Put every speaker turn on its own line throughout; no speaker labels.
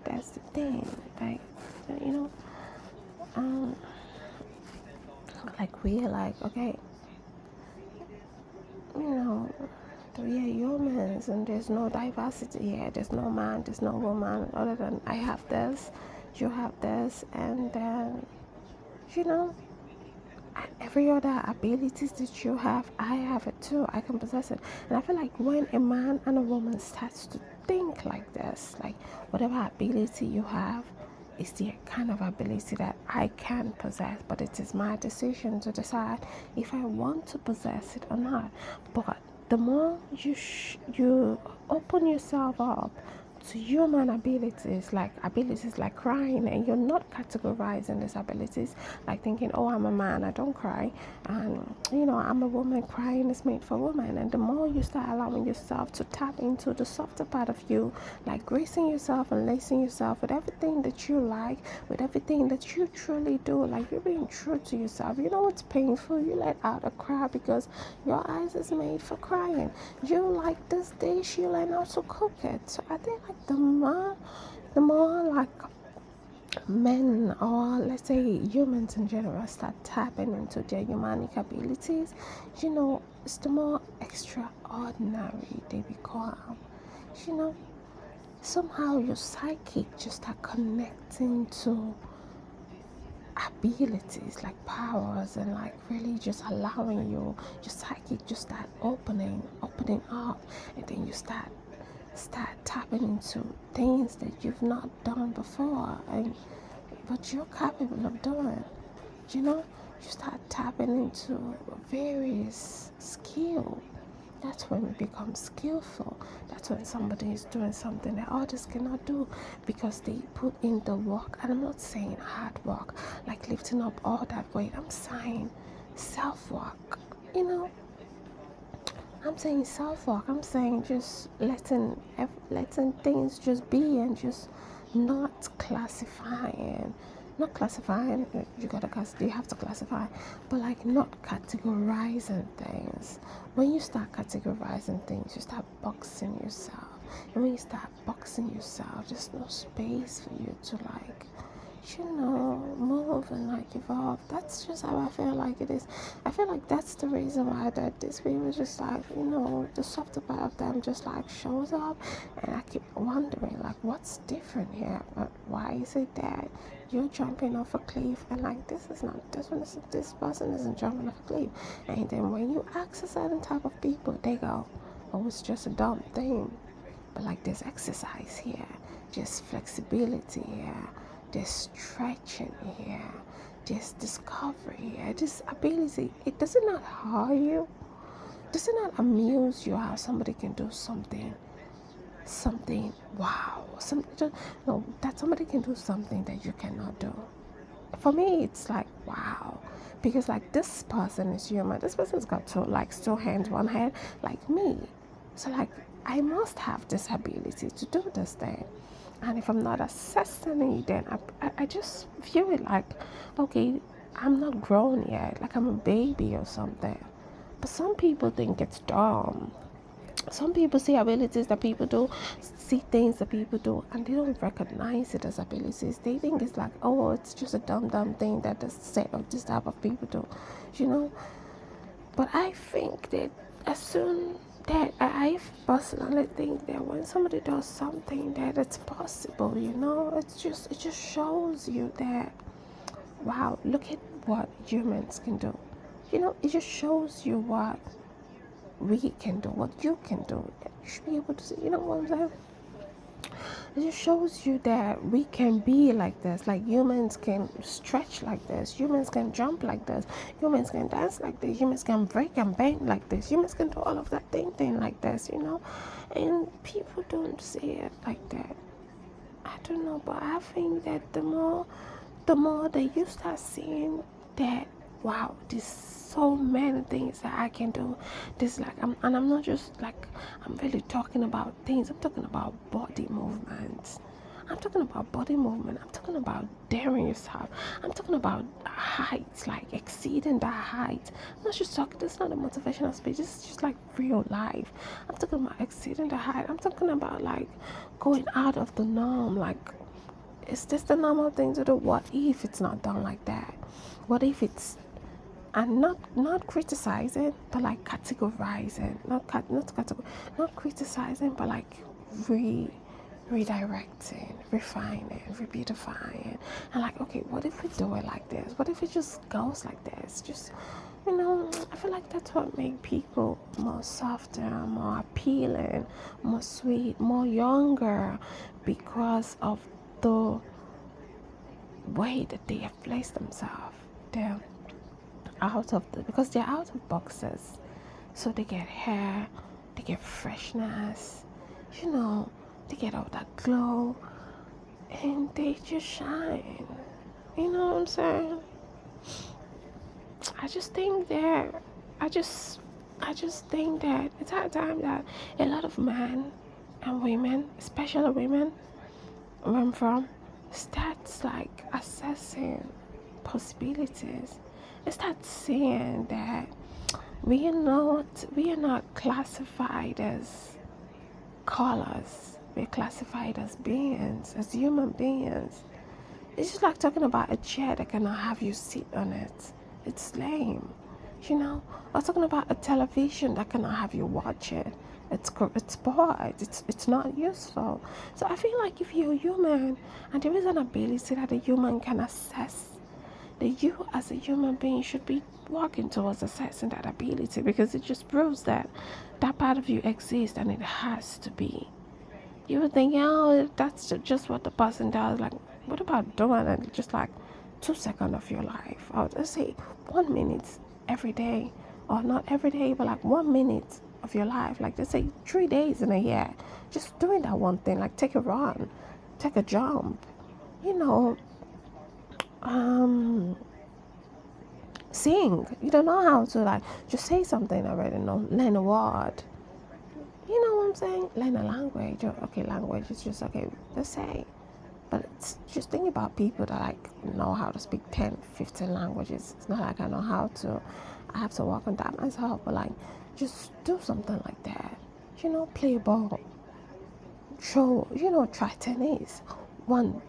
That's the thing. Like, you know, um, like we're like, okay, you know, we are humans and there's no diversity here. There's no man, there's no woman, other than I have this, you have this, and then, you know, every other abilities that you have, I have it too. I can possess it. And I feel like when a man and a woman starts to think like this, like whatever ability you have is the kind of ability that I can possess, but it is my decision to decide if I want to possess it or not. But the more you open yourself up to human abilities like crying, and you're not categorizing these abilities like thinking, oh, I'm a man, I don't cry, and I'm a woman, crying is made for women. And the more you start allowing yourself to tap into the softer part of you, like gracing yourself and lacing yourself with everything that you like, with everything that you truly do, like you're being true to yourself. You know it's painful, you let out a cry because your eyes is made for crying. You like this dish, you learn how to cook it. So I think like the more like men, or let's say humans in general, start tapping into their humanic abilities, it's the more extraordinary they become. you know Somehow your psychic just start connecting to abilities like powers, and like really just allowing your psychic just start opening up, and then you start tapping into things that you've not done before, and but you're capable of doing. You start tapping into various skills. That's when we become skillful. That's when somebody is doing something that others cannot do because they put in the work. And I'm not saying hard work, like lifting up all that weight. I'm saying self-work. I'm saying self-work. I'm saying just letting things just be, and just not classifying. Not classifying. You have to classify, but like not categorizing things. When you start categorizing things, you start boxing yourself. And when you start boxing yourself, there's no space for you to move and like evolve. That's just how I feel like it is. I feel like that's the reason why that these people just like, the softer part of them just like shows up, and I keep wondering like what's different here. But why is it that you're jumping off a cliff and like this person isn't jumping off a cliff? And then when you ask a certain type of people, they go, oh, it's just a dumb thing. But like there's exercise here, just flexibility here, there's stretching here, there's discovery here, this ability. It does it not hurt you? Does it not amuse you how somebody can do something wow, that somebody can do something that you cannot do? For me, it's like wow, because like this person is human. This person's got two hands, one hand, like me. So like I must have this ability to do this thing. And if I'm not assessing it, then I just view it like, okay, I'm not grown yet, like I'm a baby or something. But some people think it's dumb. Some people see abilities that people do, see things that people do, and they don't recognize it as abilities. They think it's like, oh, it's just a dumb thing that this set of this type of people do, you know. But I think that as soon that I personally think that when somebody does something that it's possible, it just shows you that wow, look at what humans can do. It just shows you what we can do, what you can do. You should be able to see, what I'm saying? It just shows you that we can be like this. Like humans can stretch like this. Humans can jump like this. Humans can dance like this. Humans can break and bend like this. Humans can do all of that thing like this, And people don't see it like that. I don't know, but I think that the more that you start seeing that, wow, there's so many things that I can do. This like I'm not just like I'm really talking about things. I'm talking about body movements. I'm talking about body movement. I'm talking about daring yourself. I'm talking about heights, like exceeding that height. I'm not just talking, this is not a motivational speech. This is just like real life. I'm talking about exceeding the height. I'm talking about like going out of the norm. Like, is this the normal thing to do? What if it's not done like that? What if it's, and not criticizing, but like categorizing, not criticizing, but like redirecting, refining, rebeautifying, and like, okay, what if we do it like this? What if it just goes like this? Just, I feel like that's what makes people more softer, more appealing, more sweet, more younger, because of the way that they have placed themselves. They're because they're out of boxes, so they get hair, they get freshness, they get all that glow, and they just shine. You know what I'm saying? I just think that it's at a time that a lot of men and women, especially women, where I'm from, starts like assessing possibilities. They start seeing that we are not classified as colors. We're classified as beings, as human beings. It's just like talking about a chair that cannot have you sit on it. It's lame, Or talking about a television that cannot have you watch it. It's bored. It's not useful. So I feel like if you're human, and there is an ability that a human can assess, that you as a human being should be working towards assessing that ability, because it just proves that that part of you exists and it has to be. You would think, that's just what the person does. Like, what about doing it just like 2 seconds of your life? Or let's say 1 minute every day, or not every day, but like 1 minute of your life. Like, let's say 3 days in a year, just doing that one thing. Like, take a run, take a jump, sing. You don't know how to, like, just say something already. Learn a word. You know what I'm saying? Learn a language. Okay, language is just okay. Let's say, but it's just think about people that like know how to speak 10, 15 languages. It's not like I know how to. I have to work on that myself. But like, just do something like that. Play ball. Try tennis.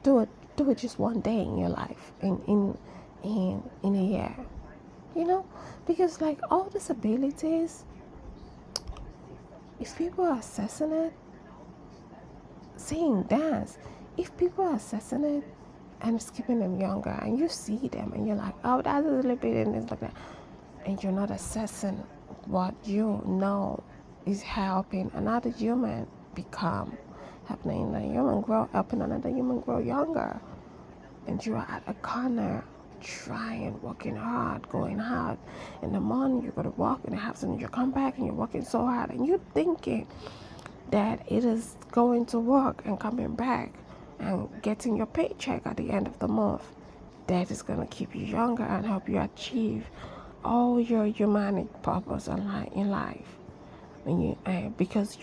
Do it just one day in your life. In a year. Because like all these abilities, if people are assessing it, saying dance, if people are assessing it and it's keeping them younger, and you see them and you're like, oh, that's a little bit and it's like that, and you're not assessing what is helping another human become, helping another human grow younger, and you are at a corner trying, working hard, going hard. In the morning, you go to work, and the afternoon you come back and you're working so hard, and you're thinking that it is going to work and coming back and getting your paycheck at the end of the month. That is going to keep you younger and help you achieve all your humanic purpose in life. Because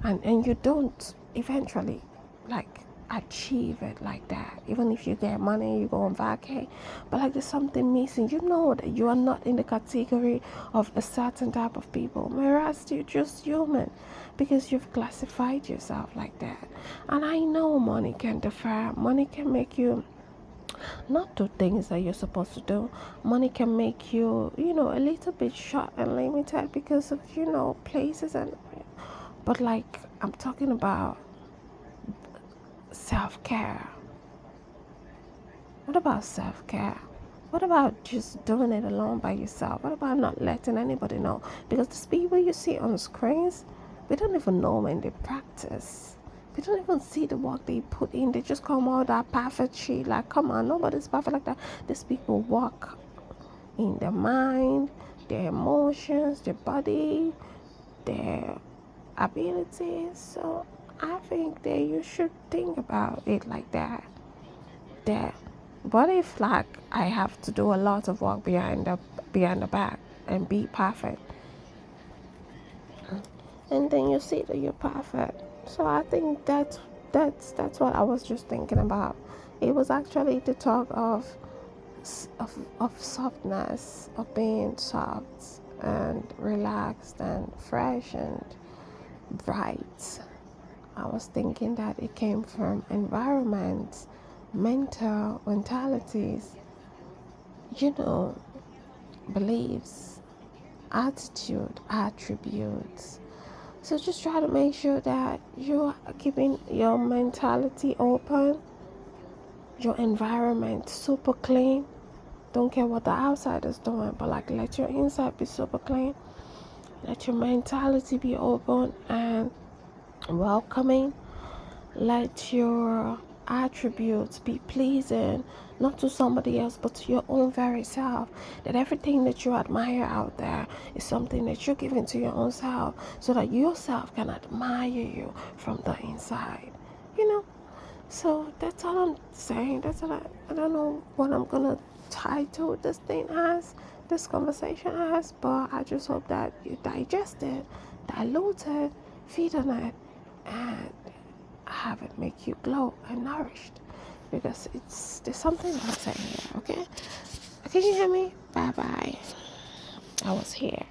and you don't eventually like achieve it like that. Even if you get money, you go on vacay, but like there's something missing. You know that you are not in the category of a certain type of people, whereas you're just human, because you've classified yourself like that. And I know money can defer. Money can make you not do things that you're supposed to do. Money can make you, a little bit short and limited because of, places but like I'm talking about self-care. What about self-care? What about just doing it alone by yourself? What about not letting anybody know? Because these people you see on screens, we don't even know when they practice. We don't even see the work they put in. They just come out that perfect shit. Like, come on, nobody's perfect like that. These people work in their mind, their emotions, their body, their abilities. So I think that you should think about it like that. What if like I have to do a lot of work behind the back and be perfect, and then you see that you're perfect? So I think that's what I was just thinking about. It was actually the talk of softness, of being soft and relaxed and fresh and bright. I was thinking that it came from environments, mental mentalities, beliefs, attitude, attributes. So just try to make sure that you're keeping your mentality open, your environment super clean. Don't care what the outside is doing, but like let your inside be super clean. Let your mentality be open and welcoming. Let your attributes be pleasing, not to somebody else, but to your own very self. That everything that you admire out there is something that you're giving to your own self, so that yourself can admire you from the inside. So that's all I'm saying. That's all I don't know what I'm gonna title this thing as, this conversation as, but I just hope that you digest it, dilute it, feed on it, and have it make you glow and nourished, because there's something I'm saying here. Okay, can you hear me? Bye bye. I was here.